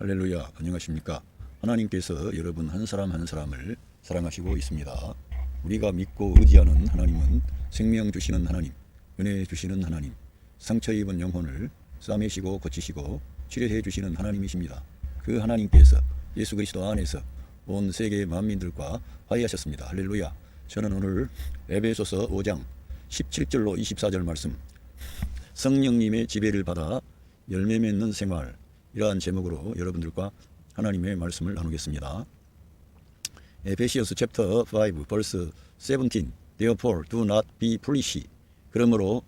할렐루야, 안녕하십니까. 하나님께서 여러분 한 사람 한 사람을 사랑하시고 있습니다. 우리가 믿고 의지하는 하나님은 생명 주시는 하나님, 은혜 주시는 하나님, 상처 입은 영혼을 싸매시고 고치시고 치료해 주시는 하나님이십니다. 그 하나님께서 예수 그리스도 안에서 온 세계 만민들과 화해하셨습니다. 할렐루야. 저는 오늘 에베소서 5장 17절로 24절 말씀, 성령님의 지배를 받아 열매 맺는 생활, 이러한 제목으로 여러분들과 하나님의 말씀을 나누겠습니다. 에베시어스 챕터 5 벌스 17 Therefore do not be foolish. 그러므로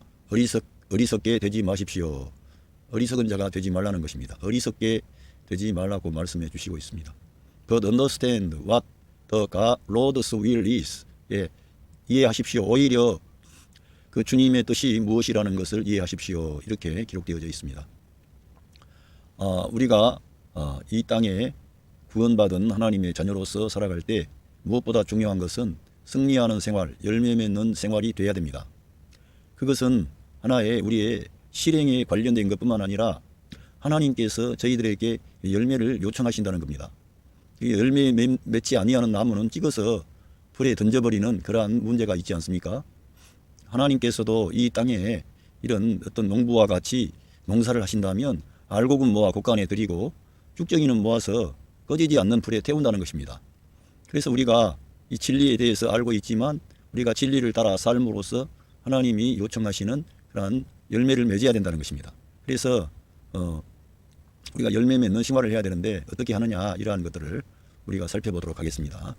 어리석게 되지 마십시오. 어리석은 자가 되지 말라는 것입니다. 어리석게 되지 말라고 말씀해 주시고 있습니다. But understand what the Lord's will is. 예, 이해하십시오. 오히려 그 주님의 뜻이 무엇이라는 것을 이해하십시오. 이렇게 기록되어져 있습니다. 우리가 이 땅에 구원받은 하나님의 자녀로서 살아갈 때 무엇보다 중요한 것은 승리하는 생활, 열매 맺는 생활이 돼야 됩니다. 그것은 하나의 우리의 실행에 관련된 것뿐만 아니라 하나님께서 저희들에게 열매를 요청하신다는 겁니다. 열매 맺지 아니하는 나무는 찍어서 불에 던져버리는 그러한 문제가 있지 않습니까? 하나님께서도 이 땅에 이런 어떤 농부와 같이 농사를 하신다면 알곡은 모아 곡간에 들이고 쭉정이는 모아서 꺼지지 않는 불에 태운다는 것입니다. 그래서 우리가 이 진리에 대해서 알고 있지만 우리가 진리를 따라 삶으로써 하나님이 요청하시는 그러한 열매를 맺어야 된다는 것입니다. 그래서 우리가 열매 맺는 생활을 해야 되는데 어떻게 하느냐, 이러한 것들을 우리가 살펴보도록 하겠습니다.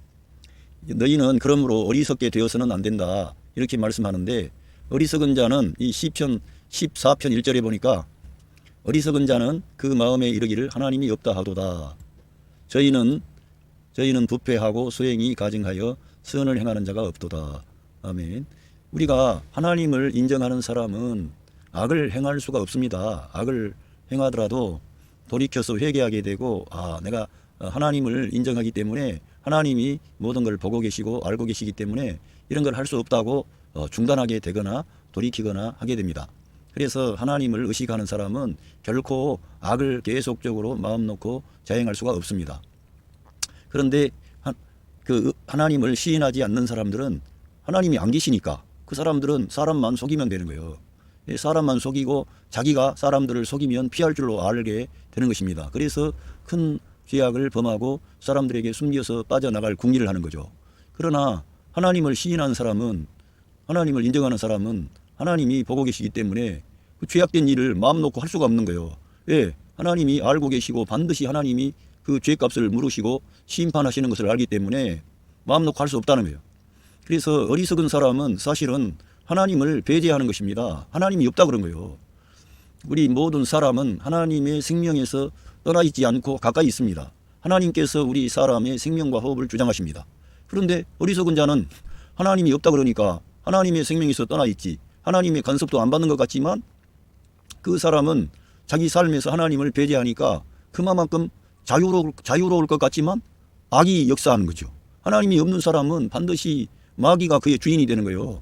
너희는 그러므로 어리석게 되어서는 안 된다, 이렇게 말씀하는데, 어리석은 자는 이 시편 14편 1절에 보니까 어리석은 자는 그 마음에 이르기를 하나님이 없다 하도다. 저희는 부패하고 수행이 가증하여 선을 행하는 자가 없도다. 아멘. 우리가 하나님을 인정하는 사람은 악을 행할 수가 없습니다. 악을 행하더라도 돌이켜서 회개하게 되고, 내가 하나님을 인정하기 때문에 하나님이 모든 걸 보고 계시고 알고 계시기 때문에 이런 걸 할 수 없다고 중단하게 되거나 돌이키거나 하게 됩니다. 그래서 하나님을 의식하는 사람은 결코 악을 계속적으로 마음 놓고 자행할 수가 없습니다. 그런데 하나님을 시인하지 않는 사람들은 하나님이 안 계시니까 그 사람들은 사람만 속이면 되는 거예요. 사람만 속이고 자기가 사람들을 속이면 피할 줄로 알게 되는 것입니다. 그래서 큰 죄악을 범하고 사람들에게 숨겨서 빠져나갈 궁리를 하는 거죠. 그러나 하나님을 시인하는 사람은, 하나님을 인정하는 사람은 하나님이 보고 계시기 때문에 그 죄악된 일을 마음 놓고 할 수가 없는 거예요. 왜? 하나님이 알고 계시고 반드시 하나님이 그 죄값을 물으시고 심판하시는 것을 알기 때문에 마음 놓고 할 수 없다는 거예요. 그래서 어리석은 사람은 사실은 하나님을 배제하는 것입니다. 하나님이 없다 그런 거예요. 우리 모든 사람은 하나님의 생명에서 떠나 있지 않고 가까이 있습니다. 하나님께서 우리 사람의 생명과 호흡을 주장하십니다. 그런데 어리석은 자는 하나님이 없다 그러니까 하나님의 생명에서 떠나 있지, 하나님의 간섭도 안 받는 것 같지만 그 사람은 자기 삶에서 하나님을 배제하니까 그만큼 자유로울 것 같지만 악이 역사하는 거죠. 하나님이 없는 사람은 반드시 마귀가 그의 주인이 되는 거예요.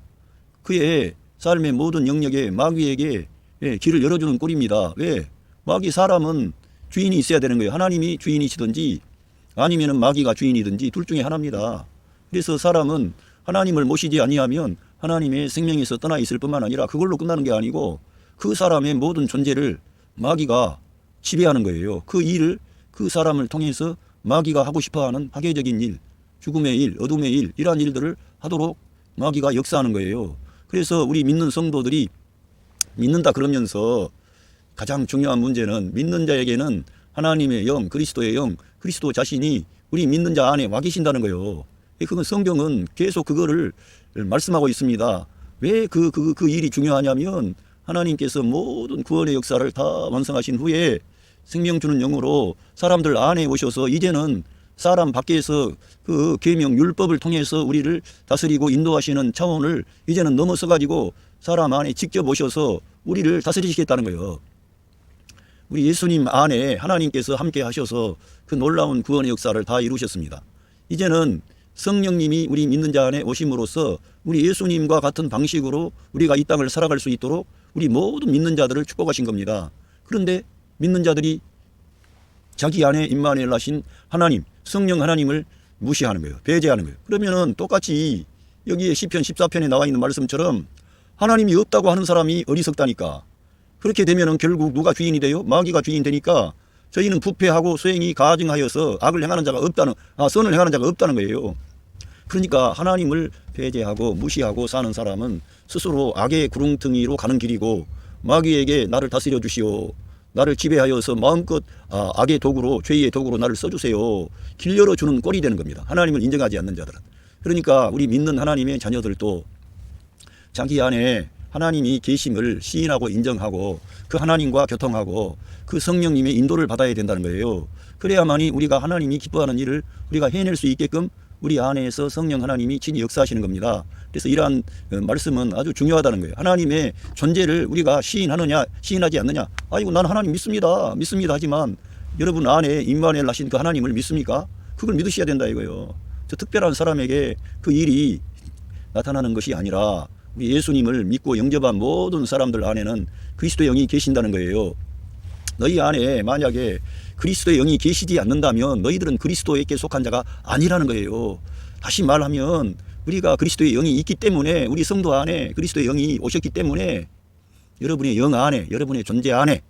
그의 삶의 모든 영역에 마귀에게 길을 열어주는 꼴입니다. 왜? 사람은 주인이 있어야 되는 거예요. 하나님이 주인이시든지 아니면 마귀가 주인이든지 둘 중에 하나입니다. 그래서 사람은 하나님을 모시지 아니하면 하나님의 생명에서 떠나 있을 뿐만 아니라 그걸로 끝나는 게 아니고 그 사람의 모든 존재를 마귀가 지배하는 거예요. 그 일을 그 사람을 통해서 마귀가 하고 싶어하는 파괴적인 일, 죽음의 일, 어둠의 일, 이러한 일들을 하도록 마귀가 역사하는 거예요. 그래서 우리 믿는 성도들이 믿는다 그러면서 가장 중요한 문제는 믿는 자에게는 하나님의 영, 그리스도의 영, 그리스도 자신이 우리 믿는 자 안에 와 계신다는 거예요. 그건 성경은 계속 그거를 말씀하고 있습니다. 왜 그 일이 중요하냐면 하나님께서 모든 구원의 역사를 다 완성하신 후에 생명 주는 영으로 사람들 안에 오셔서 이제는 사람 밖에서 그 계명 율법을 통해서 우리를 다스리고 인도하시는 차원을 이제는 넘어서 가지고 사람 안에 직접 오셔서 우리를 다스리시겠다는 거예요. 우리 예수님 안에 하나님께서 함께 하셔서 그 놀라운 구원의 역사를 다 이루셨습니다. 이제는 성령님이 우리 믿는 자 안에 오심으로써 우리 예수님과 같은 방식으로 우리가 이 땅을 살아갈 수 있도록 우리 모든 믿는 자들을 축복하신 겁니다. 그런데 믿는 자들이 자기 안에 임마누엘 하신 하나님, 성령 하나님을 무시하는 거예요. 배제하는 거예요. 그러면은 똑같이 여기에 시편 14편에 나와 있는 말씀처럼 하나님이 없다고 하는 사람이 어리석다니까. 그렇게 되면은 결국 누가 주인이 돼요? 마귀가 주인 되니까 저희는 부패하고 소행이 가증하여서 악을 행하는 자가 없다는, 선을 행하는 자가 없다는 거예요. 그러니까 하나님을 배제하고 무시하고 사는 사람은 스스로 악의 구렁텅이로 가는 길이고, 마귀에게 나를 다스려 주시오, 나를 지배하여서 마음껏 악의 도구로, 죄의 도구로 나를 써주세요, 길 열어주는 꼴이 되는 겁니다. 하나님을 인정하지 않는 자들은. 그러니까 우리 믿는 하나님의 자녀들도 자기 안에 하나님이 계심을 시인하고 인정하고 그 하나님과 교통하고 그 성령님의 인도를 받아야 된다는 거예요. 그래야만이 우리가 하나님이 기뻐하는 일을 우리가 해낼 수 있게끔 우리 안에서 성령 하나님이 친히 역사하시는 겁니다. 그래서 이러한 말씀은 아주 중요하다는 거예요. 하나님의 존재를 우리가 시인하느냐 시인하지 않느냐. 아이고 난 하나님 믿습니다 하지만 여러분 안에 임마누엘 하신 그 하나님을 믿습니까? 그걸 믿으셔야 된다 이거예요. 저 특별한 사람에게 그 일이 나타나는 것이 아니라 우리 예수님을 믿고 영접한 모든 사람들 안에는 그리스도의 영이 계신다는 거예요. 너희 안에 만약에 그리스도의 영이 계시지 않는다면 너희들은 그리스도에게 속한 자가 아니라는 거예요. 다시 말하면 우리가 그리스도의 영이 있기 때문에, 우리 성도 안에 그리스도의 영이 오셨기 때문에 여러분의 영 안에, 여러분의 존재 안에,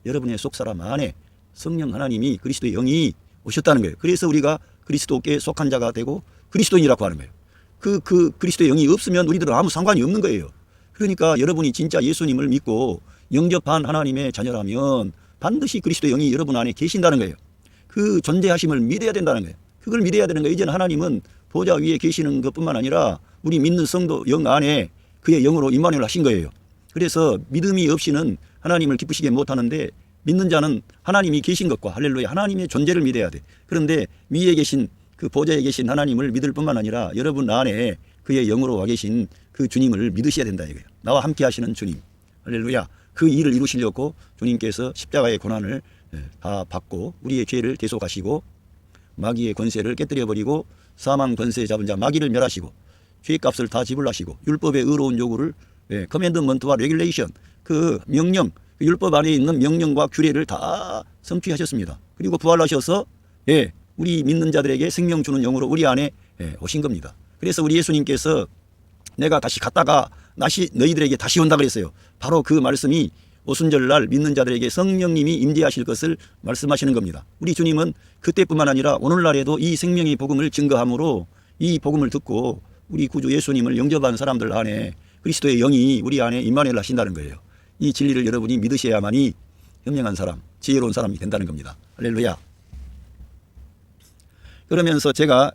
여러분의 속사람 안에 성령 하나님이, 그리스도의 영이 오셨다는 거예요. 그래서 우리가 그리스도께 속한 자가 되고 그리스도인이라고 하는 거예요. 그 그리스도의 영이 없으면 우리들은 아무 상관이 없는 거예요. 그러니까 여러분이 진짜 예수님을 믿고 영접한 하나님의 자녀라면 반드시 그리스도의 영이 여러분 안에 계신다는 거예요. 그 존재하심을 믿어야 된다는 거예요. 그걸 믿어야 되는 거예요. 이제는 하나님은 보좌 위에 계시는 것뿐만 아니라 우리 믿는 성도 영 안에 그의 영으로 임마누엘 하신 거예요. 그래서 믿음이 없이는 하나님을 기쁘시게 못하는데, 믿는 자는 하나님이 계신 것과, 할렐루야, 하나님의 존재를 믿어야 돼. 그런데 위에 계신 그 보좌에 계신 하나님을 믿을 뿐만 아니라 여러분 안에 그의 영으로 와 계신 그 주님을 믿으셔야 된다 이거예요. 나와 함께 하시는 주님, 할렐루야. 그 일을 이루시려고 주님께서 십자가의 고난을 다 받고 우리의 죄를 대속하시고 마귀의 권세를 깨뜨려버리고 사망 권세 잡은 자 마귀를 멸하시고 죄값을 다 지불하시고 율법의 의로운 요구를, 커맨드먼트와 레귤레이션, 그 명령, 그 율법 안에 있는 명령과 규례를 다 성취하셨습니다. 그리고 부활하셔서 우리 믿는 자들에게 생명 주는 영으로 우리 안에 오신 겁니다. 그래서 우리 예수님께서 내가 다시 갔다가 다시 너희들에게 다시 온다 그랬어요. 바로 그 말씀이 오순절날 믿는 자들에게 성령님이 임재하실 것을 말씀하시는 겁니다. 우리 주님은 그때뿐만 아니라 오늘날에도 이 생명의 복음을 증거함으로 이 복음을 듣고 우리 구주 예수님을 영접한 사람들 안에 그리스도의 영이 우리 안에 임마누엘 하신다는 거예요. 이 진리를 여러분이 믿으셔야만이 현명한 사람, 지혜로운 사람이 된다는 겁니다. 할렐루야. 그러면서 제가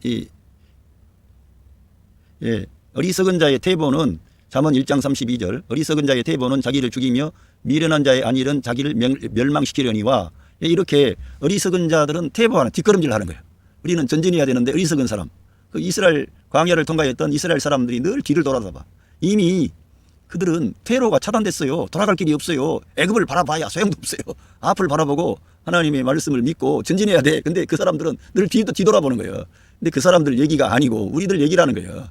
어리석은 자의 태보는 잠언 1장 32절, 어리석은 자의 태보는 자기를 죽이며 미련한 자의 안일은 자기를 멸망시키려니와, 이렇게 어리석은 자들은 태보하는, 뒷걸음질 하는 거예요. 우리는 전진해야 되는데 어리석은 사람, 그 이스라엘 광야를 통과했던 이스라엘 사람들이 늘 뒤를 돌아봐. 이미 그들은 퇴로가 차단됐어요. 돌아갈 길이 없어요. 애굽을 바라봐야 소용도 없어요. 앞을 바라보고 하나님의 말씀을 믿고 전진해야 돼. 근데 그 사람들은 늘 뒤돌아보는 거예요. 근데 그 사람들 얘기가 아니고 우리들 얘기라는 거예요.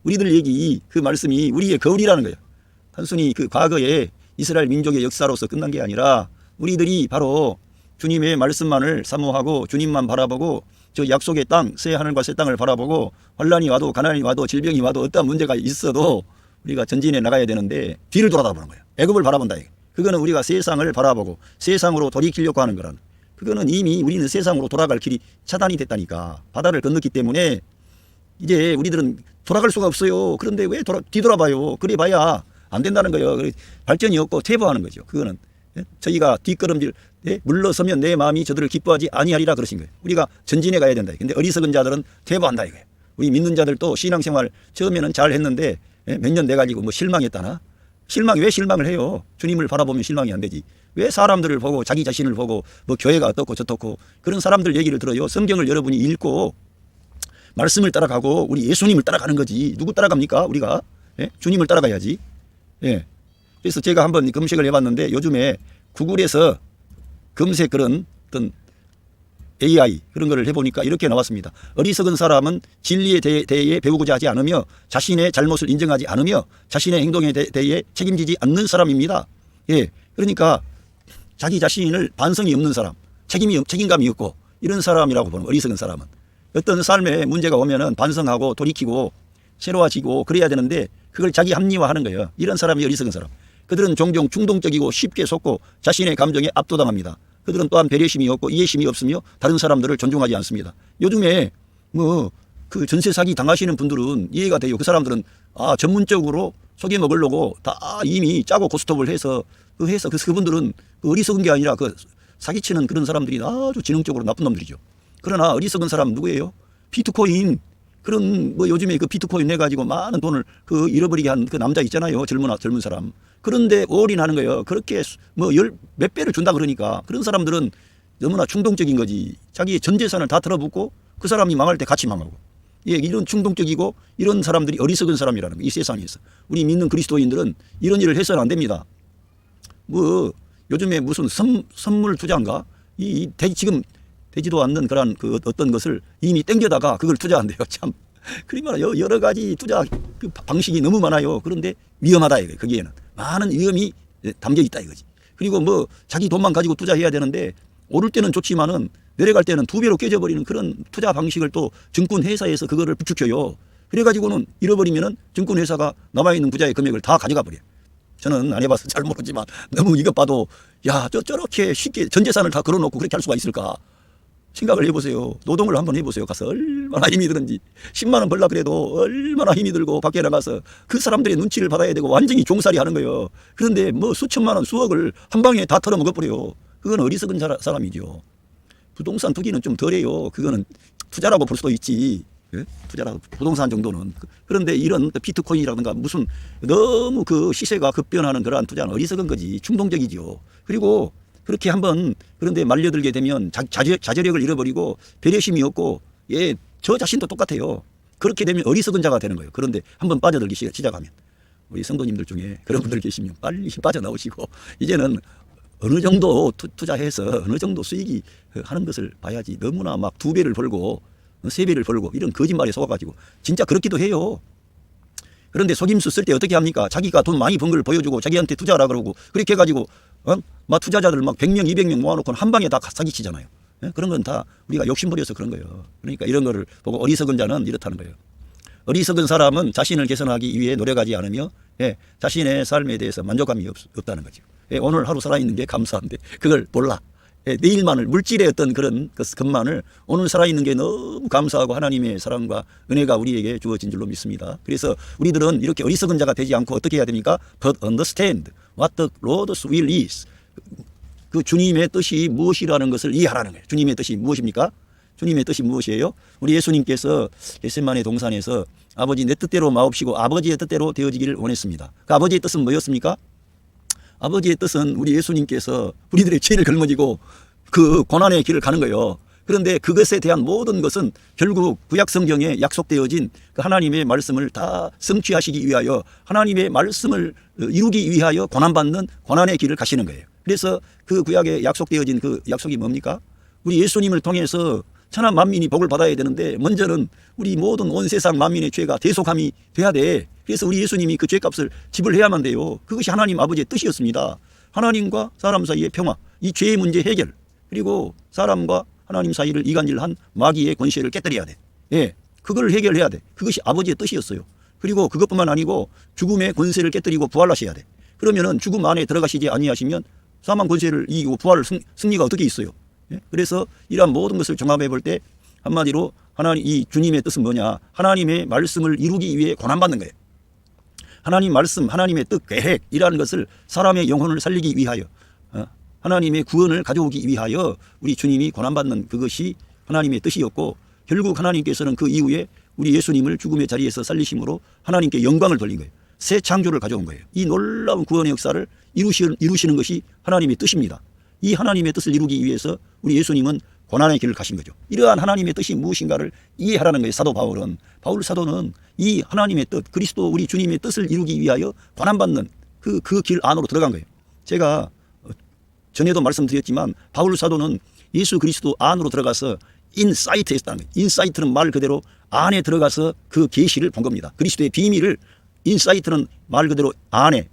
우리들 얘기, 그 말씀이 우리의 거울이라는 거예요. 단순히 그 과거의 이스라엘 민족의 역사로서 끝난 게 아니라 우리들이 바로 주님의 말씀만을 사모하고 주님만 바라보고 저 약속의 땅, 새 하늘과 새 땅을 바라보고 환난이 와도 가난이 와도 질병이 와도 어떠한 문제가 있어도 우리가 전진해 나가야 되는데 뒤를 돌아다보는 거예요. 애굽을 바라본다. 그거는 우리가 세상을 바라보고 세상으로 돌이키려고 하는 거라는. 그거는 이미 우리는 세상으로 돌아갈 길이 차단이 됐다니까. 바다를 건넜기 때문에 이제 우리들은 돌아갈 수가 없어요. 그런데 왜 뒤돌아봐요? 그래 봐야 안 된다는 거예요. 발전이 없고 퇴보하는 거죠. 그거는 저희가 뒷걸음질, 물러서면 내 마음이 저들을 기뻐하지 아니하리라 그러신 거예요. 우리가 전진해 가야 된다. 근데 어리석은 자들은 퇴보한다 이거예요. 우리 믿는 자들도 신앙생활 처음에는 잘 했는데 몇 년 돼가지고 뭐 실망했다나? 왜 실망을 해요? 주님을 바라보면 실망이 안 되지. 왜 사람들을 보고 자기 자신을 보고 뭐 교회가 어떻고 저떻고 그런 사람들 얘기를 들어요? 성경을 여러분이 읽고 말씀을 따라가고 우리 예수님을 따라가는 거지. 누구 따라갑니까? 우리가 주님을 따라가야지. 그래서 제가 한번 검색을 해봤는데 요즘에 구글에서 검색 그런 어떤 AI 그런 거를 해보니까 이렇게 나왔습니다. 어리석은 사람은 진리에 대해 배우고자 하지 않으며 자신의 잘못을 인정하지 않으며 자신의 행동에 대해 책임지지 않는 사람입니다. 그러니까 자기 자신을 반성이 없는 사람, 책임감이 없고 이런 사람이라고 보는 어리석은 사람은. 어떤 삶에 문제가 오면은 반성하고 돌이키고 새로워지고 그래야 되는데 그걸 자기 합리화하는 거예요. 이런 사람이 어리석은 사람. 그들은 종종 충동적이고 쉽게 속고 자신의 감정에 압도당합니다. 그들은 또한 배려심이 없고 이해심이 없으며 다른 사람들을 존중하지 않습니다. 요즘에 그 전세 사기 당하시는 분들은 이해가 돼요. 그 사람들은 전문적으로 속여 먹으려고 다 이미 짜고 고스톱을 해서 그분들은 어리석은 게 아니라 사기치는 그런 사람들이 아주 지능적으로 나쁜 놈들이죠. 그러나 어리석은 사람 누구예요? 비트코인 그런 요즘에 그 비트코인 내 가지고 많은 돈을 잃어버리게 한 그 남자 있잖아요. 젊은 사람. 그런데 올인하는 거예요. 그렇게 몇 배를 준다 그러니까 그런 사람들은 너무나 충동적인 거지. 자기의 전 재산을 다 털어붓고 그 사람이 망할 때 같이 망하고. 예, 이런 충동적이고 이런 사람들이 어리석은 사람이라는 거. 이 세상에서 우리 믿는 그리스도인들은 이런 일을 해서는 안 됩니다. 요즘에 무슨 선물 투자인가? 지금 되지도 않는 그런 어떤 것을 이미 땡겨다가 그걸 투자한대요. 참. 그러면 여러 가지 투자 방식이 너무 많아요. 그런데 위험하다 이거예요. 거기에는 많은 위험이 담겨 있다 이거지. 그리고 자기 돈만 가지고 투자해야 되는데 오를 때는 좋지만은 내려갈 때는 2배로 깨져버리는 그런 투자 방식을 또 증권회사에서 그거를 부추겨요. 그래가지고는 잃어버리면은 증권회사가 남아있는 부자의 금액을 다 가져가 버려요. 저는 안 해봐서 잘 모르지만 너무 이것 봐도 저렇게 쉽게 전 재산을 다 걸어놓고 그렇게 할 수가 있을까 생각을 해보세요. 노동을 한번 해보세요. 가서 얼마나 힘이 드는지 10만 원 벌라 그래도 얼마나 힘이 들고 밖에 나가서 그 사람들의 눈치를 받아야 되고 완전히 종살이 하는 거예요. 그런데 수천만 원 수억을 한 방에 다 털어먹어버려요. 그건 어리석은 사람이죠. 부동산 투기는 좀 덜해요. 그거는 투자라고 볼 수도 있지. 투자라고 부동산 정도는. 그런데 이런 비트코인이라든가 무슨 너무 시세가 급변하는 그러한 투자는 어리석은 거지. 충동적이죠. 그리고 그렇게 한번 그런데 말려들게 되면 자제력을 잃어버리고 배려심이 없고 저 자신도 똑같아요. 그렇게 되면 어리석은 자가 되는 거예요. 그런데 한번 빠져들기 시작하면 우리 성도님들 중에 그런 분들 계시면 빨리 빠져나오시고 이제는 어느 정도 투자해서 어느 정도 수익이 하는 것을 봐야지. 너무나 2배를 벌고 3배를 벌고 이런 거짓말에 속아가지고 진짜 그렇기도 해요. 그런데 속임수 쓸 때 어떻게 합니까? 자기가 돈 많이 번 걸 보여주고 자기한테 투자하라 그러고 그렇게 해가지고 투자자들 100명 200명 모아놓고 한 방에 다 사기치잖아요. 그런 건 다 우리가 욕심부려서 그런 거예요. 그러니까 이런 거를 보고 어리석은 자는 이렇다는 거예요. 어리석은 사람은 자신을 개선하기 위해 노력하지 않으며 자신의 삶에 대해서 만족감이 없다는 거죠. 오늘 하루 살아있는 게 감사한데 그걸 몰라. 내일만을 물질의 어떤 그런 것만을 오늘 살아있는 게 너무 감사하고 하나님의 사랑과 은혜가 우리에게 주어진 줄로 믿습니다. 그래서 우리들은 이렇게 어리석은 자가 되지 않고 어떻게 해야 됩니까? But understand what the Lord's will is. 그 주님의 뜻이 무엇이라는 것을 이해하라는 거예요. 주님의 뜻이 무엇입니까? 주님의 뜻이 무엇이에요? 우리 예수님께서 겟세마네 동산에서 아버지 내 뜻대로 마옵시고 아버지의 뜻대로 되어지기를 원했습니다. 그 아버지의 뜻은 뭐였습니까? 아버지의 뜻은 우리 예수님께서 우리들의 죄를 걸머지고 그 고난의 길을 가는 거예요. 그런데 그것에 대한 모든 것은 결국 구약 성경에 약속되어진 그 하나님의 말씀을 다 성취하시기 위하여 하나님의 말씀을 이루기 위하여 고난받는 고난의 길을 가시는 거예요. 그래서 그 구약에 약속되어진 그 약속이 뭡니까? 우리 예수님을 통해서 천하 만민이 복을 받아야 되는데 먼저는 우리 모든 온 세상 만민의 죄가 대속함이 돼야 돼. 그래서 우리 예수님이 그 죄값을 지불해야만 돼요. 그것이 하나님 아버지의 뜻이었습니다. 하나님과 사람 사이의 평화, 이 죄의 문제 해결, 그리고 사람과 하나님 사이를 이간질한 마귀의 권세를 깨뜨려야 돼. 그걸 해결해야 돼. 그것이 아버지의 뜻이었어요. 그리고 그것뿐만 아니고 죽음의 권세를 깨뜨리고 부활하셔야 돼. 그러면은 죽음 안에 들어가시지 아니하시면 사망 권세를 이기고 부활 승리가 어떻게 있어요? 그래서 이러한 모든 것을 종합해 볼 때 한마디로 이 주님의 뜻은 뭐냐? 하나님의 말씀을 이루기 위해 고난받는 거예요. 하나님 말씀, 하나님의 뜻, 계획이라는 것을 사람의 영혼을 살리기 위하여 하나님의 구원을 가져오기 위하여 우리 주님이 고난받는 그것이 하나님의 뜻이었고 결국 하나님께서는 그 이후에 우리 예수님을 죽음의 자리에서 살리심으로 하나님께 영광을 돌린 거예요. 새 창조를 가져온 거예요. 이 놀라운 구원의 역사를 이루시는 것이 하나님의 뜻입니다. 이 하나님의 뜻을 이루기 위해서 우리 예수님은 고난의 길을 가신 거죠. 이러한 하나님의 뜻이 무엇인가를 이해하라는 거예요. 사도 바울은. 바울 사도는 이 하나님의 뜻, 그리스도 우리 주님의 뜻을 이루기 위하여 고난받는 그 길 안으로 들어간 거예요. 제가 전에도 말씀드렸지만 바울 사도는 예수 그리스도 안으로 들어가서 인사이트에 있다는 거예요. 인사이트는 말 그대로 안에 들어가서 그 계시를 본 겁니다. 그리스도의 비밀을 인사이트는 말 그대로 안에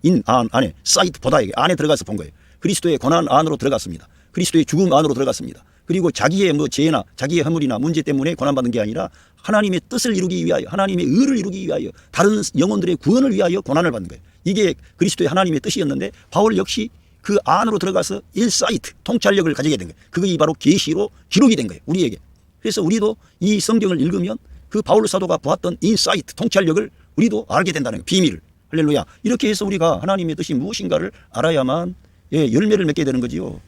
사이트 보다 안에 들어가서 본 거예요. 그리스도의 고난 안으로 들어갔습니다. 그리스도의 죽음 안으로 들어갔습니다. 그리고 자기의 뭐 죄나 자기의 허물이나 문제 때문에 고난받는 게 아니라 하나님의 뜻을 이루기 위하여, 하나님의 의를 이루기 위하여, 다른 영혼들의 구원을 위하여 고난을 받는 거예요. 이게 그리스도의 하나님의 뜻이었는데 바울 역시 그 안으로 들어가서 인사이트, 통찰력을 가지게 된 거예요. 그것이 바로 계시로 기록이 된 거예요, 우리에게. 그래서 우리도 이 성경을 읽으면 그 바울 사도가 보았던 인사이트, 통찰력을 우리도 알게 된다는 거예요. 비밀을. 할렐루야. 이렇게 해서 우리가 하나님의 뜻이 무엇인가를 알아야만 열매를 맺게 되는 거지요.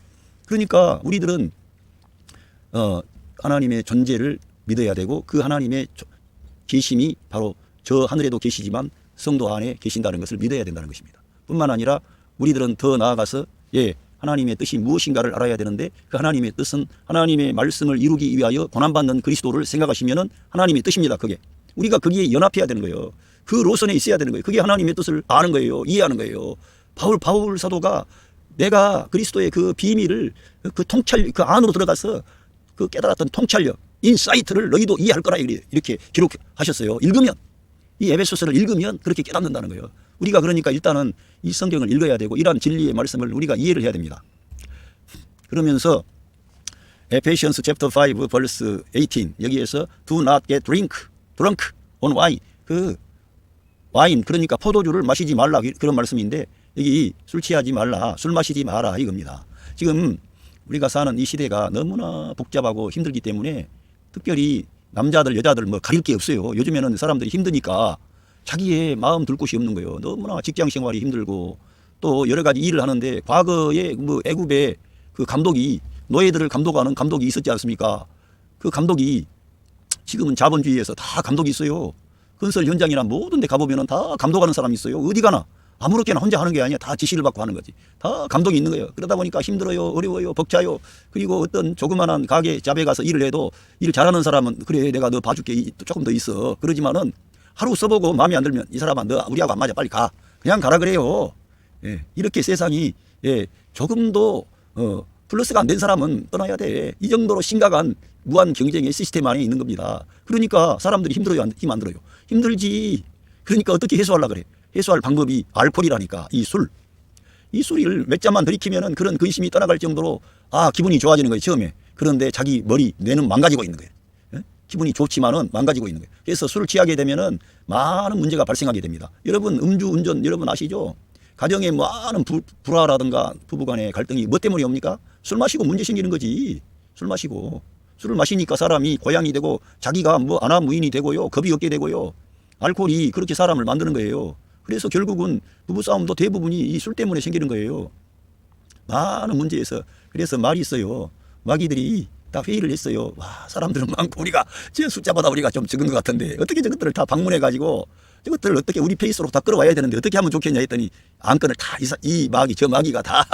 그러니까 우리들은 하나님의 존재를 믿어야 되고 그 하나님의 계심이 바로 저 하늘에도 계시지만 성도 안에 계신다는 것을 믿어야 된다는 것입니다. 뿐만 아니라 우리들은 더 나아가서 하나님의 뜻이 무엇인가를 알아야 되는데 그 하나님의 뜻은 하나님의 말씀을 이루기 위하여 고난받는 그리스도를 생각하시면은 하나님의 뜻입니다. 그게 우리가 거기에 연합해야 되는 거예요. 그 로선에 있어야 되는 거예요. 그게 하나님의 뜻을 아는 거예요. 이해하는 거예요. 바울 사도가 내가 그리스도의 그 비밀을 그 통찰 그 안으로 들어가서 그 깨달았던 통찰력, 인사이트를 너희도 이해할 거라 이렇게 기록하셨어요. 읽으면 이 에베소서를 읽으면 그렇게 깨닫는다는 거예요. 우리가 그러니까 일단은 이 성경을 읽어야 되고 이러한 진리의 말씀을 우리가 이해를 해야 됩니다. 그러면서 Ephesians chapter 5 verse 18 여기에서 do not get drunk on wine 그 와인 그러니까 포도주를 마시지 말라 그런 말씀인데 여기 술 취하지 말라 술 마시지 마라 이겁니다. 지금 우리가 사는 이 시대가 너무나 복잡하고 힘들기 때문에 특별히 남자들 여자들 뭐 가릴 게 없어요. 요즘에는 사람들이 힘드니까 자기의 마음 둘 곳이 없는 거예요. 너무나 직장 생활이 힘들고 또 여러 가지 일을 하는데 과거에 뭐 애굽의 그 감독이 노예들을 감독하는 감독이 있었지 않습니까? 그 감독이 지금은 자본주의에서 다 감독이 있어요. 건설 현장이나 모든 데 가보면 다 감독하는 사람이 있어요. 어디 가나 아무렇게나 혼자 하는 게 아니야. 다 지시를 받고 하는 거지. 다 감독이 있는 거예요. 그러다 보니까 힘들어요. 어려워요. 벅차요. 그리고 어떤 조그만한 가게 잡에 가서 일을 해도 일 잘하는 사람은 그래 내가 너 봐줄게 조금 더 있어. 그러지만은 하루 써보고 마음에 안 들면 이 사람아 너 우리하고 안 맞아 빨리 가. 그냥 가라 그래요. 이렇게 세상이 조금도 플러스가 안 된 사람은 떠나야 돼. 이 정도로 심각한 무한 경쟁의 시스템 안에 있는 겁니다. 그러니까 사람들이 힘들어요? 힘 안 들어요? 힘들지. 그러니까 어떻게 해소하려고 그래? 해소할 방법이 알코올이라니까. 이 술. 이 술을 몇 잔만 들이키면은 그런 근심이 떠나갈 정도로 기분이 좋아지는 거예요 처음에. 그런데 자기 머리 뇌는 망가지고 있는 거예요. 기분이 좋지만은 망가지고 있는 거예요. 그래서 술을 취하게 되면은 많은 문제가 발생하게 됩니다. 여러분 음주운전 여러분 아시죠? 가정에 많은 불화라든가 부부간의 갈등이 뭐 때문에 옵니까? 술 마시고 문제 생기는 거지. 술 마시고. 술을 마시니까 사람이 고양이 되고 자기가 뭐 아나무인이 되고요. 겁이 없게 되고요. 알코올이 그렇게 사람을 만드는 거예요. 그래서 결국은 부부싸움도 대부분이 이 술 때문에 생기는 거예요. 많은 문제에서. 그래서 말이 있어요. 마귀들이 다 회의를 했어요. 와, 사람들은 많고 우리가 제 숫자보다 우리가 좀 적은 것 같은데 어떻게 저것들을 다 방문해가지고 저것들을 어떻게 우리 페이스로 다 끌어와야 되는데 어떻게 하면 좋겠냐 했더니 안건을 다 이 마귀 저 마귀가 다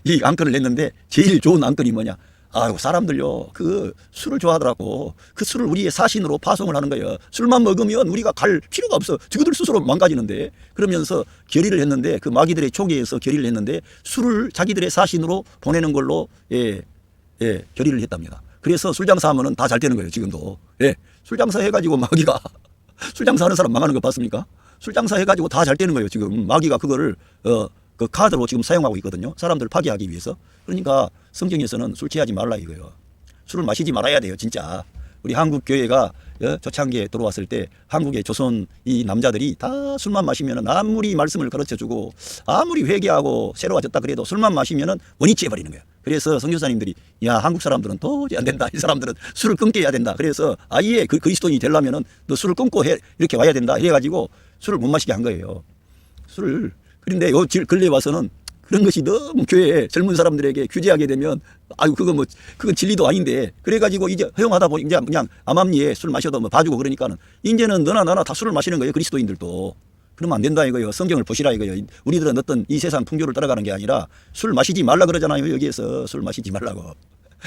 이 안건을 냈는데 제일 좋은 안건이 뭐냐? 아유 사람들요 그 술을 좋아하더라고. 그 술을 우리의 사신으로 파송을 하는 거예요. 술만 먹으면 우리가 갈 필요가 없어. 저것들 스스로 망가지는데 그러면서 결의를 했는데 그 마귀들의 초기에서 결의를 했는데 술을 자기들의 사신으로 보내는 걸로 결의를 했답니다. 그래서 술 장사하면은 다 잘 되는 거예요 지금도. 술 장사 해가지고 마귀가 술 장사하는 사람 망하는 거 봤습니까? 술 장사 해가지고 다 잘 되는 거예요 지금. 마귀가 그거를 그 카드로 지금 사용하고 있거든요. 사람들 파괴하기 위해서. 그러니까 성경에서는 술 취하지 말라 이거예요. 술을 마시지 말아야 돼요 진짜. 우리 한국 교회가 초창기에 들어왔을 때 한국의 조선 이 남자들이 다 술만 마시면은 아무리 말씀을 가르쳐주고 아무리 회개하고 새로워졌다 그래도 술만 마시면은 원위치 해버리는 거예요. 그래서 선교사님들이 야 한국 사람들은 도저히 안 된다. 이 사람들은 술을 끊게 해야 된다. 그래서 아예 그리스도인이 되려면은 너 술을 끊고 이렇게 와야 된다. 이래가지고 술을 못 마시게 한 거예요. 술을. 그런데 요 근래에 와서는 그런 것이 너무 교회에 젊은 사람들에게 규제하게 되면 그건 진리도 아닌데 그래가지고 이제 허용하다 보니 이제 그냥 암암리에 술 마셔도 뭐 봐주고 그러니까는 이제는 너나 나나 다 술을 마시는 거예요 그리스도인들도. 그러면 안 된다 이거예요. 성경을 보시라 이거예요. 우리들은 어떤 이 세상 풍조를 따라가는 게 아니라 술 마시지 말라 그러잖아요. 여기에서 술 마시지 말라고.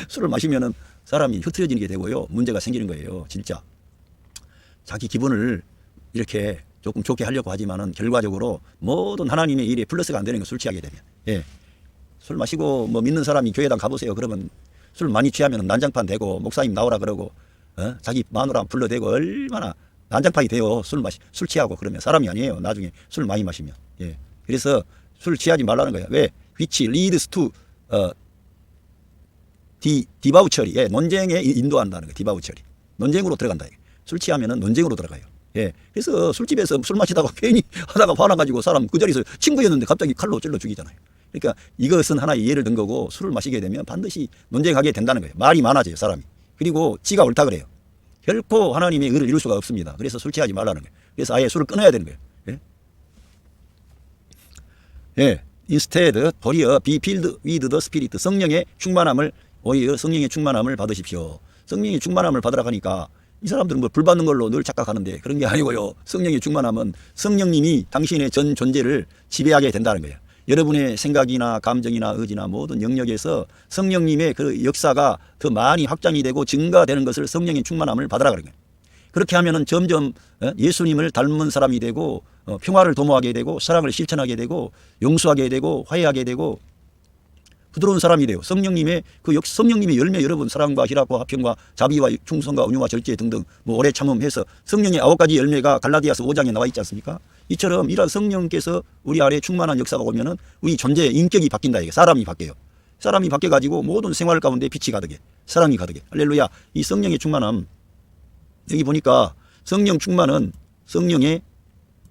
술을 마시면은 사람이 흐트러지게 되고요. 문제가 생기는 거예요. 진짜. 자기 기분을 이렇게 조금 좋게 하려고 하지만은 결과적으로 모든 하나님의 일에 플러스가 안 되는 거 술 취하게 되면. 술 마시고 뭐 믿는 사람이 교회당 가보세요. 그러면 술 많이 취하면 난장판 되고 목사님 나오라 그러고 자기 마누라 불러대고 얼마나 난장판이 돼요. 술 취하고 그러면 사람이 아니에요. 나중에 술 많이 마시면. 그래서 술 취하지 말라는 거야. 왜? Which leads to 디바우처리, 예, 논쟁에 인도한다는 거예요. 디바우처리. 논쟁으로 들어간다. 술 취하면은 논쟁으로 들어가요. 예. 그래서 술집에서 술 마시다가 괜히 하다가 화나가지고 사람 그 자리에서 친구였는데 갑자기 칼로 찔러 죽이잖아요. 그러니까 이것은 하나의 예를 든 거고, 술을 마시게 되면 반드시 논쟁하게 된다는 거예요. 말이 많아져요, 사람이. 그리고 지가 옳다 그래요. 결코 하나님의 의를 이룰 수가 없습니다. 그래서 술 취하지 말라는 거예요. 그래서 아예 술을 끊어야 되는 거예요. 예. 예. Instead, 도리어 be filled with the Spirit. 성령의 충만함을, 오히려 성령의 충만함을 받으십시오. 성령의 충만함을 받으라 하니까 이 사람들은 뭐 불받는 걸로 늘 착각하는데 그런 게 아니고요. 성령의 충만함은 성령님이 당신의 전 존재를 지배하게 된다는 거예요. 여러분의 생각이나 감정이나 의지나 모든 영역에서 성령님의 그 역사가 더 많이 확장이 되고 증가되는 것을 성령의 충만함을 받으라 그런 거예요. 그렇게 하면은 점점 예수님을 닮은 사람이 되고 평화를 도모하게 되고 사랑을 실천하게 되고 용서하게 되고 화해하게 되고 부드러운 사람이 돼요. 성령님의 성령님의 열매, 여러분 사랑과 희락과 화평과 자비와 충성과 온유와 절제 등등 뭐 오래 참음해서 성령의 9가지 열매가 갈라디아서 5장에 나와 있지 않습니까? 이처럼 이런 성령께서 우리 안에 충만한 역사가 오면은 우리 존재의 인격이 바뀐다. 이게 사람이 바뀌어요. 사람이 바뀌어 가지고 모든 생활 가운데 빛이 가득해, 사랑이 가득해. 할렐루야. 이 성령의 충만함, 여기 보니까 성령 충만은 성령의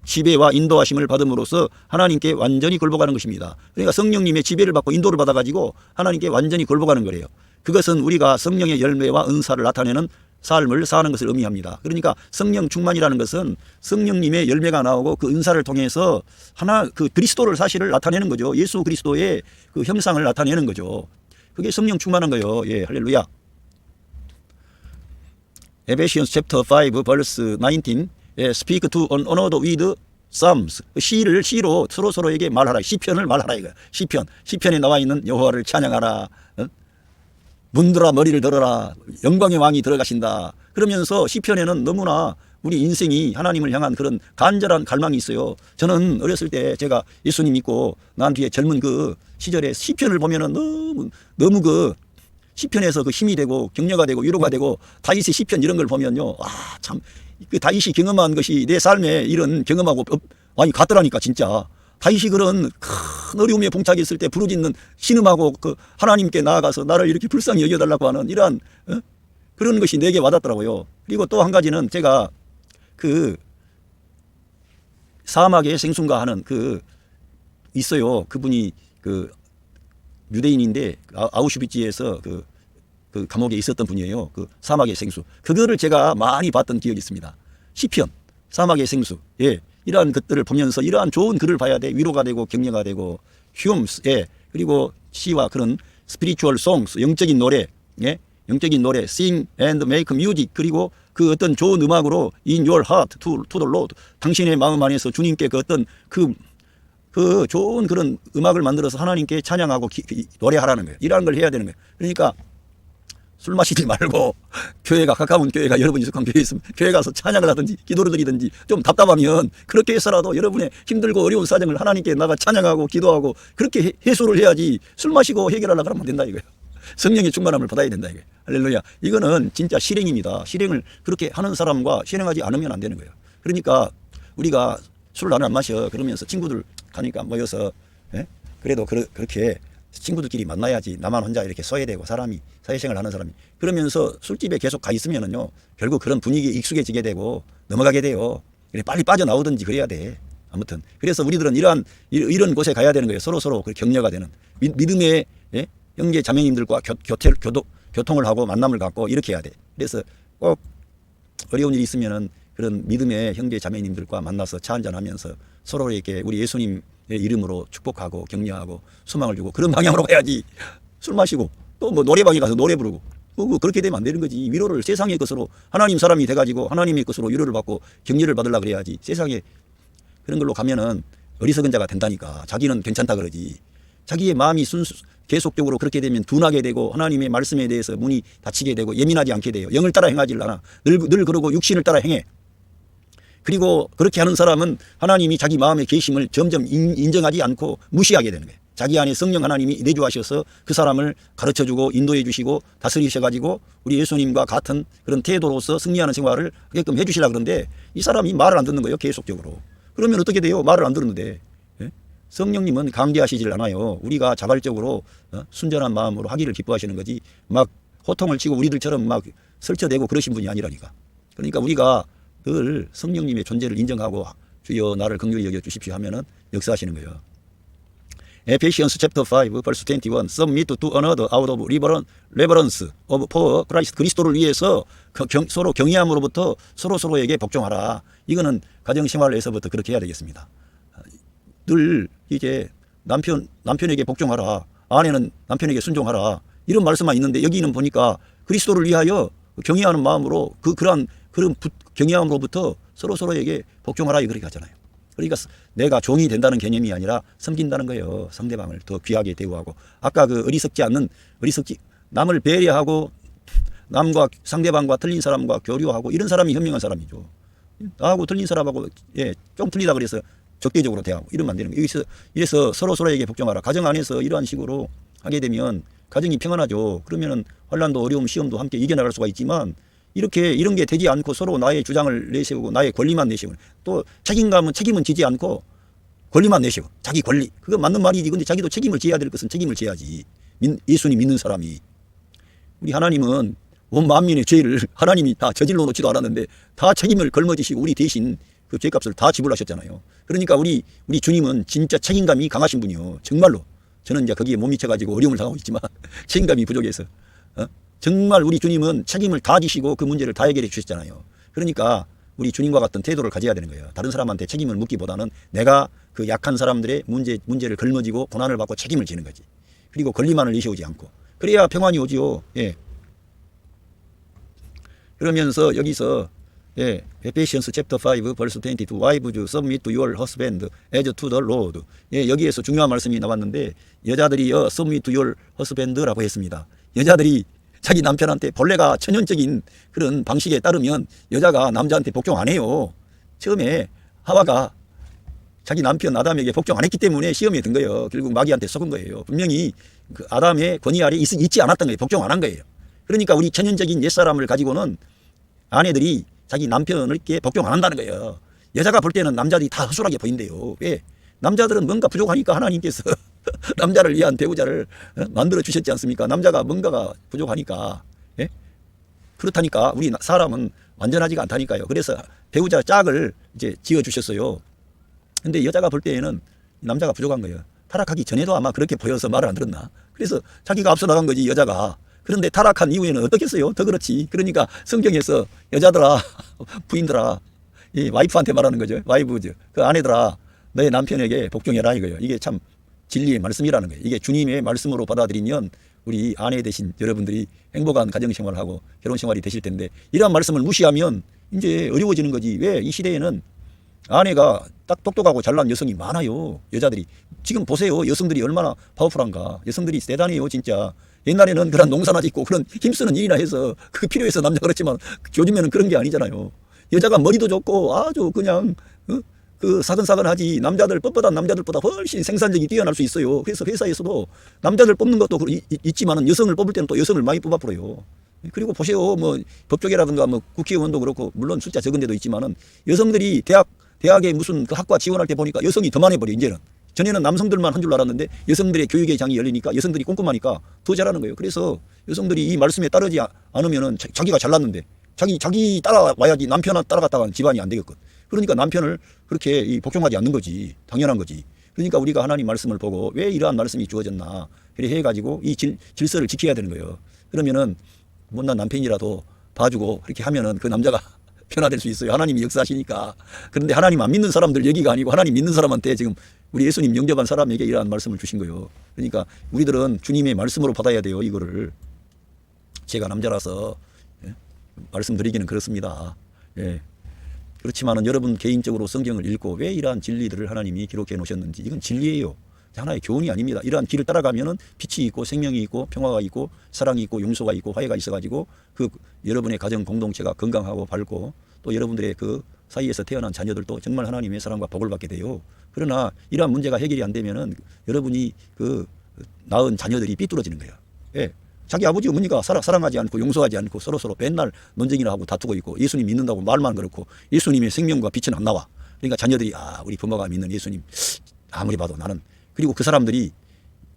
지배와 인도하심을 받음으로써 하나님께 완전히 굴복하는 것입니다. 그러니까 성령님의 지배를 받고 인도를 받아가지고 하나님께 완전히 굴복하는 거래요. 그것은 우리가 성령의 열매와 은사를 나타내는 삶을 사는 것을 의미합니다. 그러니까 성령 충만이라는 것은 성령님의 열매가 나오고 그 은사를 통해서 그 그리스도를 사실을 나타내는 거죠. 예수 그리스도의 그 형상을 나타내는 거죠. 그게 성령 충만한 거예요. 예, 할렐루야. Ephesians chapter 5 verse 19. Speak to one another with psalms. 시로 서로에게 말하라. 시편을 말하라 이거야. 시편에 나와 있는 여호와를 찬양하라. 문들아 머리를 들어라. 영광의 왕이 들어가신다. 그러면서 시편에는 너무나 우리 인생이 하나님을 향한 그런 간절한 갈망이 있어요. 저는 어렸을 때 제가 예수님 믿고 난 뒤에 젊은 그 시절에 시편을 보면은 너무 그 시편에서 그 힘이 되고 격려가 되고 위로가 되고 다윗의 시편 이런 걸 보면요. 참 그 다윗이 경험한 것이 내 삶에 이런 경험하고 많이 같더라니까 진짜. 다윗이 그런 큰 어려움에 봉착했을 때 부르짖는 신음하고 그 하나님께 나아가서 나를 이렇게 불쌍히 여겨달라고 하는 이러한 그런 것이 내게 와닿더라고요. 그리고 또 한 가지는 제가 그 사막의 생순가 하는 그 있어요. 그분이 그 유대인인데 아우슈비츠에서 그 감옥에 있었던 분이에요. 그 사막의 생수. 그거를 제가 많이 봤던 기억이 있습니다. 시편, 사막의 생수. 예. 이러한 것들을 보면서 이러한 좋은 글을 봐야 돼. 위로가 되고 격려가 되고 휴엄스. 예. 그리고 시와 그런 spiritual songs, 영적인 노래. 예. 영적인 노래. sing and make music. 그리고 그 어떤 좋은 음악으로 in your heart to the Lord. 당신의 마음 안에서 주님께 그 어떤 그 좋은 그런 음악을 만들어서 하나님께 찬양하고 노래하라는 거예요. 이러한 걸 해야 되는 거예요. 그러니까 술 마시지 말고 교회가 가까운 교회가 여러분이 속한 교회에 있으면 교회 가서 찬양을 하든지 기도를 드리든지 좀 답답하면 그렇게 해서라도 여러분의 힘들고 어려운 사정을 하나님께 나가 찬양하고 기도하고 그렇게 해소를 해야지 술 마시고 해결하려고 하면 안 된다 이거예요. 성령의 충만함을 받아야 된다 이거예요. 할렐루야. 이거는 진짜 실행입니다. 실행을 그렇게 하는 사람과 실행하지 않으면 안 되는 거예요. 그러니까 우리가 술을 나는 안 마셔 그러면서 친구들 가니까 모여서 그래도 그렇게 친구들끼리 만나야지 나만 혼자 이렇게 소외되고 사람이 사회생활 하는 사람이 그러면서 술집에 계속 가 있으면은요 결국 그런 분위기에 익숙해지게 되고 넘어가게 돼요. 빨리 빠져나오든지 그래야 돼. 아무튼 그래서 우리들은 이런 곳에 가야 되는 거예요. 서로 격려가 되는 믿음의 형제 자매님들과 교통을 하고 만남을 갖고 이렇게 해야 돼. 그래서 꼭 어려운 일이 있으면은 그런 믿음의 형제 자매님들과 만나서 차 한잔하면서 서로에게 우리 예수님의 이름으로 축복하고 격려하고 소망을 주고 그런 방향으로 가야지. 술 마시고 또 뭐 노래방에 가서 노래 부르고 그렇게 되면 안 되는 거지. 위로를 세상의 것으로 하나님 사람이 돼가지고 하나님의 것으로 위로를 받고 격려를 받으려고 그래야지. 세상에 그런 걸로 가면은 어리석은 자가 된다니까. 자기는 괜찮다 그러지. 자기의 마음이 계속적으로 그렇게 되면 둔하게 되고 하나님의 말씀에 대해서 문이 닫히게 되고 예민하지 않게 돼요. 영을 따라 행하질 않아. 늘 그러고 육신을 따라 행해. 그리고 그렇게 하는 사람은 하나님이 자기 마음의 계심을 점점 인정하지 않고 무시하게 되는 거예요. 자기 안에 성령 하나님이 내주하셔서 그 사람을 가르쳐주고 인도해 주시고 다스리셔가지고 우리 예수님과 같은 그런 태도로서 승리하는 생활을 하게끔 해주시라 그런데 이 사람이 말을 안 듣는 거예요. 계속적으로. 그러면 어떻게 돼요? 말을 안 듣는데. 예? 성령님은 강제하시질 않아요. 우리가 자발적으로 순전한 마음으로 하기를 기뻐하시는 거지 막 호통을 치고 우리들처럼 막 설쳐대고 그러신 분이 아니라니까. 그러니까 우리가 늘 성령님의 존재를 인정하고 주여 나를 긍휼히 여겨 주십시오 하면은 역사하시는 거예요. Ephesians chapter 5 verse 21 Submit to another out of reverence of for Christ. 그리스도를 위해서 서로 경외함으로부터 서로에게 복종하라. 이거는 가정생활에서부터 그렇게 해야 되겠습니다. 늘 이제 남편에게 복종하라. 아내는 남편에게 순종하라. 이런 말씀만 있는데 여기는 보니까 그리스도를 위하여 경외하는 마음으로 그런 경외함으로부터 서로에게 복종하라 그렇게 하잖아요. 그러니까 내가 종이 된다는 개념이 아니라 섬긴다는 거예요. 상대방을 더 귀하게 대우하고. 아까 그 어리석지 남을 배려하고 남과 상대방과 틀린 사람과 교류하고 이런 사람이 현명한 사람이죠. 나하고 틀린 사람하고 좀 틀리다 그래서 적대적으로 대하고 이러면 안 되는 거예요. 이래서 서로에게 복종하라. 가정 안에서 이러한 식으로 하게 되면 가정이 평안하죠. 그러면은 환난도 어려움 시험도 함께 이겨나갈 수가 있지만 이런 게 되지 않고 서로 나의 주장을 내세우고 나의 권리만 내세우고 또 책임은 지지 않고 권리만 내세우고 자기 권리 그거 맞는 말이지. 근데 자기도 책임을 져야 될 것은 책임을 져야지. 예수님 믿는 사람이. 우리 하나님은 온 만민의 죄를 하나님이 다 저질러 놓지도 않았는데 다 책임을 걸머지시고 우리 대신 그 죄값을 다 지불하셨잖아요. 그러니까 우리 주님은 진짜 책임감이 강하신 분이요. 정말로 저는 이제 거기에 못 미쳐가지고 어려움을 당하고 있지만 책임감이 부족해서 정말 우리 주님은 책임을 다 지시고 그 문제를 다 해결해 주셨잖아요. 그러니까 우리 주님과 같은 태도를 가져야 되는 거예요. 다른 사람한테 책임을 묻기보다는 내가 그 약한 사람들의 문제를 걸머지고 고난을 받고 책임을 지는 거지. 그리고 권리만을 내세우지 않고. 그래야 평안이 오지요. 예. 그러면서 여기서 Ephesians chapter 5 verse 22 Wives submit to your husband as to the Lord. 여기에서 중요한 말씀이 나왔는데 여자들이 submit to your husband라고 했습니다. 여자들이 자기 남편한테 본래가 천연적인 그런 방식에 따르면 여자가 남자한테 복종 안 해요. 처음에 하와가 자기 남편 아담에게 복종 안 했기 때문에 시험에 든 거예요. 결국 마귀한테 속은 거예요. 분명히 그 아담의 권위 아래 있지 않았던 거예요. 복종 안 한 거예요. 그러니까 우리 천연적인 옛사람을 가지고는 아내들이 자기 남편에게 복종 안 한다는 거예요. 여자가 볼 때는 남자들이 다 허술하게 보인대요. 왜? 남자들은 뭔가 부족하니까 하나님께서 남자를 위한 배우자를 만들어 주셨지 않습니까? 남자가 뭔가가 부족하니까. 그렇다니까 우리 사람은 완전하지가 않다니까요. 그래서 배우자 짝을 이제 지어 주셨어요. 근데 여자가 볼 때에는 남자가 부족한 거예요. 타락하기 전에도 아마 그렇게 보여서 말을 안 들었나. 그래서 자기가 앞서 나간 거지 여자가. 그런데 타락한 이후에는 어떻겠어요? 더 그렇지. 그러니까 성경에서 여자들아 부인들아 이 와이프한테 말하는 거죠. 와이프즈 그 아내들아 너의 남편에게 복종해라 이거예요. 이게 참 진리의 말씀이라는 거예요. 이게 주님의 말씀으로 받아들이면 우리 아내 되신 여러분들이 행복한 가정생활을 하고 결혼생활이 되실 텐데 이러한 말씀을 무시하면 이제 어려워지는 거지. 왜? 이 시대에는 아내가 딱 똑똑하고 잘난 여성이 많아요. 여자들이. 지금 보세요. 여성들이 얼마나 파워풀한가. 여성들이 대단해요 진짜. 옛날에는 그런 농사나 짓고 그런 힘쓰는 일이나 해서 그 필요해서 남자가 그렇지만 요즘에는 그런 게 아니잖아요. 여자가 머리도 좋고 아주 그냥 그 사근사근하지. 남자들 뻣뻣한 남자들보다 훨씬 생산력이 뛰어날 수 있어요. 그래서 회사에서도 남자들 뽑는 것도 있지만은 여성을 뽑을 때는 또 여성을 많이 뽑아버려요. 그리고 보세요. 뭐 법조계라든가 뭐 국회의원도 그렇고 물론 숫자 적은 데도 있지만은 여성들이 대학에 무슨 그 학과 지원할 때 보니까 여성이 더 많이 버려 이제는. 전에는 남성들만 한 줄 알았는데 여성들의 교육의 장이 열리니까 여성들이 꼼꼼하니까 더 잘하는 거예요. 그래서 여성들이 이 말씀에 따르지 않으면은 자기가 잘났는데 자기 따라와야지 남편 따라갔다가는 집안이 안 되겠거든. 그러니까 남편을 그렇게 복종하지 않는 거지. 당연한 거지. 그러니까 우리가 하나님 말씀을 보고 왜 이러한 말씀이 주어졌나 그래 해가지고 이 질서를 지켜야 되는 거예요. 그러면은 못난 남편이라도 봐주고 그렇게 하면은 그 남자가 변화될 수 있어요. 하나님이 역사하시니까. 그런데 하나님 안 믿는 사람들 얘기가 아니고 하나님 믿는 사람한테 지금 우리 예수님 영접한 사람에게 이러한 말씀을 주신 거예요. 그러니까 우리들은 주님의 말씀으로 받아야 돼요. 이거를. 제가 남자라서 말씀드리기는 그렇습니다. 그렇지만은 여러분 개인적으로 성경을 읽고 왜 이러한 진리들을 하나님이 기록해 놓으셨는지 이건 진리예요. 하나의 교훈이 아닙니다. 이러한 길을 따라가면은 빛이 있고 생명이 있고 평화가 있고 사랑이 있고 용서가 있고 화해가 있어가지고 그 여러분의 가정 공동체가 건강하고 밝고 또 여러분들의 그 사이에서 태어난 자녀들도 정말 하나님의 사랑과 복을 받게 돼요. 그러나 이러한 문제가 해결이 안 되면은 여러분이 그 낳은 자녀들이 삐뚤어지는 거예요. 자기 아버지 어머니가 사랑하지 않고 용서하지 않고 서로 맨날 논쟁이나 하고 다투고 있고 예수님 믿는다고 말만 그렇고 예수님의 생명과 빛은 안 나와. 그러니까 자녀들이 우리 부모가 믿는 예수님 아무리 봐도 나는. 그리고 그 사람들이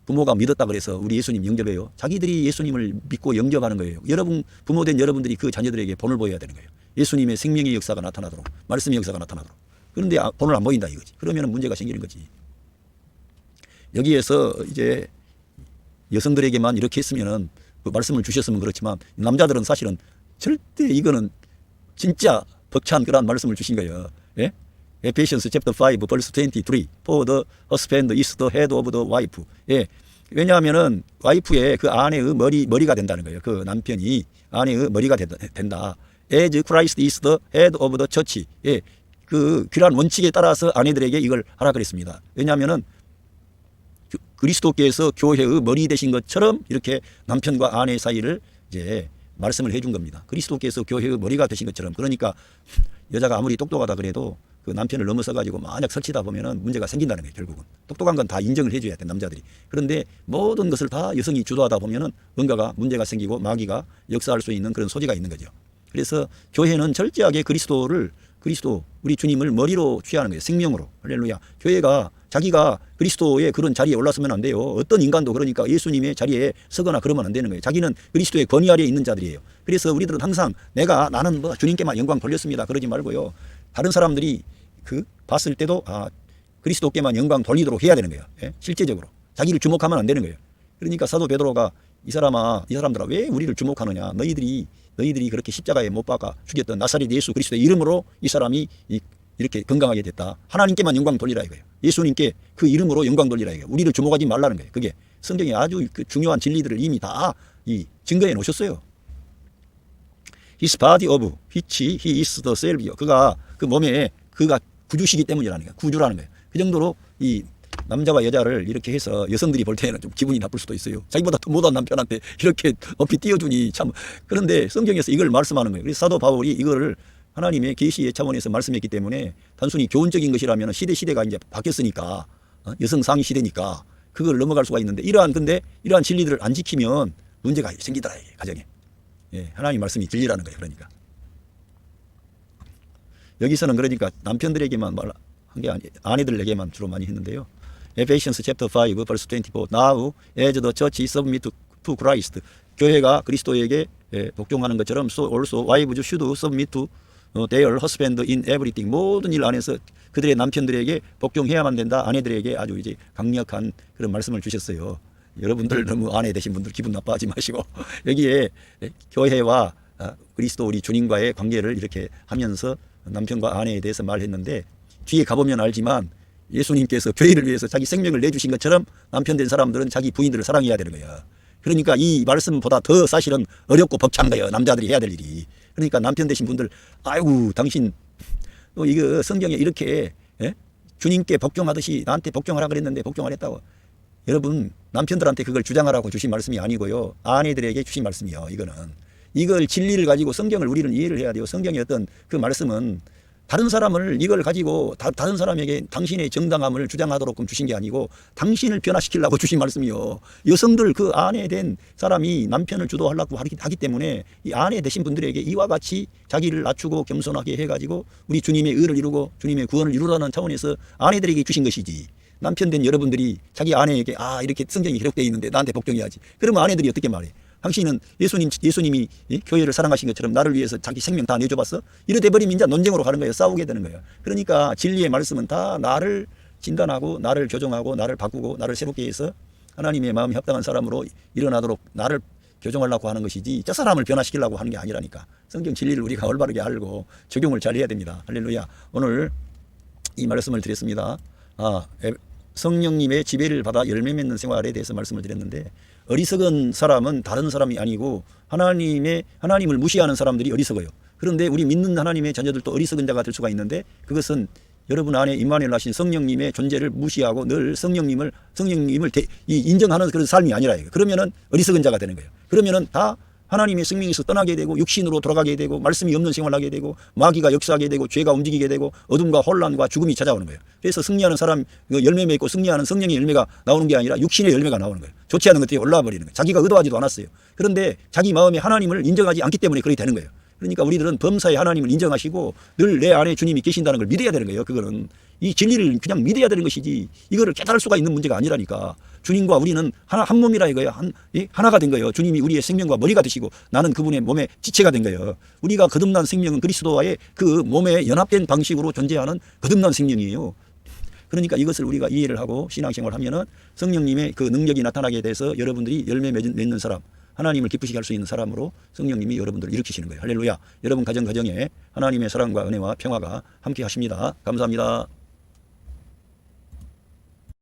부모가 믿었다 그래서 우리 예수님 영접해요. 자기들이 예수님을 믿고 영접하는 거예요. 여러분 부모된 여러분들이 그 자녀들에게 본을 보여야 되는 거예요. 예수님의 생명의 역사가 나타나도록, 말씀의 역사가 나타나도록. 그런데 본을 안 보인다 이거지. 그러면 문제가 생기는 거지. 여기에서 이제 여성들에게만 이렇게 했으면은 그 말씀을 주셨으면 그렇지만 남자들은 사실은 절대 이거는 진짜 벅찬 그런 말씀을 주신 거예요. 예? Ephesians chapter 5 verse 23 For the husband is the head of the wife. 예. 왜냐하면은 와이프의 그 아내의 머리가 된다는 거예요. 그 남편이 아내의 머리가 된다. As Christ is the head of the church. 예. 그 귀란 원칙에 따라서 아내들에게 이걸 하라 그랬습니다. 왜냐하면은 그리스도께서 교회의 머리 되신 것처럼 이렇게 남편과 아내 사이를 이제 말씀을 해준 겁니다. 그리스도께서 교회의 머리가 되신 것처럼. 그러니까 여자가 아무리 똑똑하다 그래도 그 남편을 넘어서 가지고 만약 설치다 보면은 문제가 생긴다는 거예요. 결국은 똑똑한 건 다 인정을 해줘야 돼 남자들이. 그런데 모든 것을 다 여성이 주도하다 보면은 뭔가가 문제가 생기고 마귀가 역사할 수 있는 그런 소지가 있는 거죠. 그래서 교회는 철저하게 그리스도 우리 주님을 머리로 취하는 거예요. 생명으로. 할렐루야. 교회가 자기가 그리스도의 그런 자리에 올라서면 안 돼요. 어떤 인간도 그러니까 예수님의 자리에 서거나 그러면 안 되는 거예요. 자기는 그리스도의 권위 아래에 있는 자들이에요. 그래서 우리들은 항상 나는 뭐 주님께만 영광 돌렸습니다. 그러지 말고요. 다른 사람들이 그 봤을 때도 그리스도께만 영광 돌리도록 해야 되는 거예요. 예? 실제적으로. 자기를 주목하면 안 되는 거예요. 그러니까 사도 베드로가 이 사람들아 왜 우리를 주목하느냐. 너희들이 그렇게 십자가에 못 박아 죽였던 나사렛 예수 그리스도의 이름으로 이 사람이 이렇게 건강하게 됐다. 하나님께만 영광 돌리라 이거예요. 예수님께 그 이름으로 영광 돌리라 이거예요. 우리를 주목하지 말라는 거예요. 그게 성경에 아주 그 중요한 진리들을 이미 다 증거해 놓으셨어요. His body of which he is the Savior. 그가 그 몸에 그가 구주시기 때문이라는 거예요. 구주라는 거예요. 그 정도로 이 남자와 여자를 이렇게 해서 여성들이 볼 때는 좀 기분이 나쁠 수도 있어요. 자기보다 더 못한 남편한테 이렇게 높이 띄워주니 참. 그런데 성경에서 이걸 말씀하는 거예요. 그래서 사도 바울이 이거를 하나님의 계시의 차원에서 말씀했기 때문에 단순히 교훈적인 것이라면 시대가 이제 바뀌었으니까 여성 상위 시대니까 그걸 넘어갈 수가 있는데 이러한 진리들을 안 지키면 문제가 생기더라 가정에. 예, 하나님 말씀이 진리라는 거예요. 그러니까 여기서는 그러니까 남편들에게만 말한 게 아니 아내들에게만 주로 많이 했는데요. Ephesians chapter 5 verse 24 Now as the church submit to Christ. 교회가 그리스도에게 복종하는 것처럼 so also wives should submit to their husband in everything. 모든 일 안에서 그들의 남편들에게 복종해야만 된다. 아내들에게 아주 이제 강력한 그런 말씀을 주셨어요. 여러분들 너무 아내 되신 분들 기분 나빠하지 마시고 여기에 교회와 그리스도 우리 주님과의 관계를 이렇게 하면서 남편과 아내에 대해서 말했는데 뒤에 가보면 알지만 예수님께서 교회를 위해서 자기 생명을 내주신 것처럼 남편 된 사람들은 자기 부인들을 사랑해야 되는 거야. 그러니까 이 말씀보다 더 사실은 어렵고 벅찬 거예요. 남자들이 해야 될 일이. 그러니까 남편 되신 분들 아이고 당신 이거 성경에 이렇게 주님께 복종하듯이 나한테 복종하라 그랬는데 복종 안 했다고. 여러분 남편들한테 그걸 주장하라고 주신 말씀이 아니고요. 아내들에게 주신 말씀이요. 이걸 진리를 가지고 성경을 우리는 이해를 해야 돼요. 성경의 어떤 그 말씀은 다른 사람을 이걸 가지고 다른 사람에게 당신의 정당함을 주장하도록 주신 게 아니고 당신을 변화시키려고 주신 말씀이요. 여성들 그 아내 된 사람이 남편을 주도하려고 하기 때문에 이 아내 되신 분들에게 이와 같이 자기를 낮추고 겸손하게 해가지고 우리 주님의 의를 이루고 주님의 구원을 이루라는 차원에서 아내들에게 주신 것이지. 남편 된 여러분들이 자기 아내에게 이렇게 성경이 기록되어 있는데 나한테 복종해야지. 그러면 아내들이 어떻게 말해? 당신은 예수님이 교회를 사랑하신 것처럼 나를 위해서 자기 생명 다 내줘봤어? 이래 버리면 이제 논쟁으로 가는 거예요. 싸우게 되는 거예요. 그러니까 진리의 말씀은 다 나를 진단하고 나를 교정하고 나를 바꾸고 나를 새롭게 해서 하나님의 마음이 합당한 사람으로 일어나도록 나를 교정하려고 하는 것이지 저 사람을 변화시키려고 하는 게 아니라니까. 성경 진리를 우리가 올바르게 알고 적용을 잘 해야 됩니다. 할렐루야. 오늘 이 말씀을 드렸습니다. 성령님의 지배를 받아 열매 맺는 생활에 대해서 말씀을 드렸는데 어리석은 사람은 다른 사람이 아니고 하나님을 무시하는 사람들이 어리석어요. 그런데 우리 믿는 하나님의 자녀들도 어리석은 자가 될 수가 있는데 그것은 여러분 안에 임마누엘 하신 성령님의 존재를 무시하고 늘 성령님을 인정하는 그런 삶이 아니라 그러면은 어리석은 자가 되는 거예요. 그러면은 다 하나님의 생명에서 떠나게 되고 육신으로 돌아가게 되고 말씀이 없는 생활을 하게 되고 마귀가 역사하게 되고 죄가 움직이게 되고 어둠과 혼란과 죽음이 찾아오는 거예요. 그래서 승리하는 사람 열매 맺고 승리하는 성령의 열매가 나오는 게 아니라 육신의 열매가 나오는 거예요. 좋지 않은 것들이 올라와 버리는 거예요. 자기가 의도하지도 않았어요. 그런데 자기 마음에 하나님을 인정하지 않기 때문에 그렇게 되는 거예요. 그러니까 우리들은 범사에 하나님을 인정하시고 늘 내 안에 주님이 계신다는 걸 믿어야 되는 거예요. 그거는 이 진리를 그냥 믿어야 되는 것이지 이거를 깨달을 수가 있는 문제가 아니라니까. 주님과 우리는 한 몸이라 이거예요. 하나가 된 거예요. 주님이 우리의 생명과 머리가 되시고 나는 그분의 몸의 지체가 된 거예요. 우리가 거듭난 생명은 그리스도와의 그 몸에 연합된 방식으로 존재하는 거듭난 생명이에요. 그러니까 이것을 우리가 이해를 하고 신앙생활을 하면은 성령님의 그 능력이 나타나게 돼서 여러분들이 열매 맺는 사람, 하나님을 기쁘시게 할 수 있는 사람으로 성령님이 여러분들을 일으키시는 거예요. 할렐루야. 여러분 가정에 하나님의 사랑과 은혜와 평화가 함께 하십니다. 감사합니다.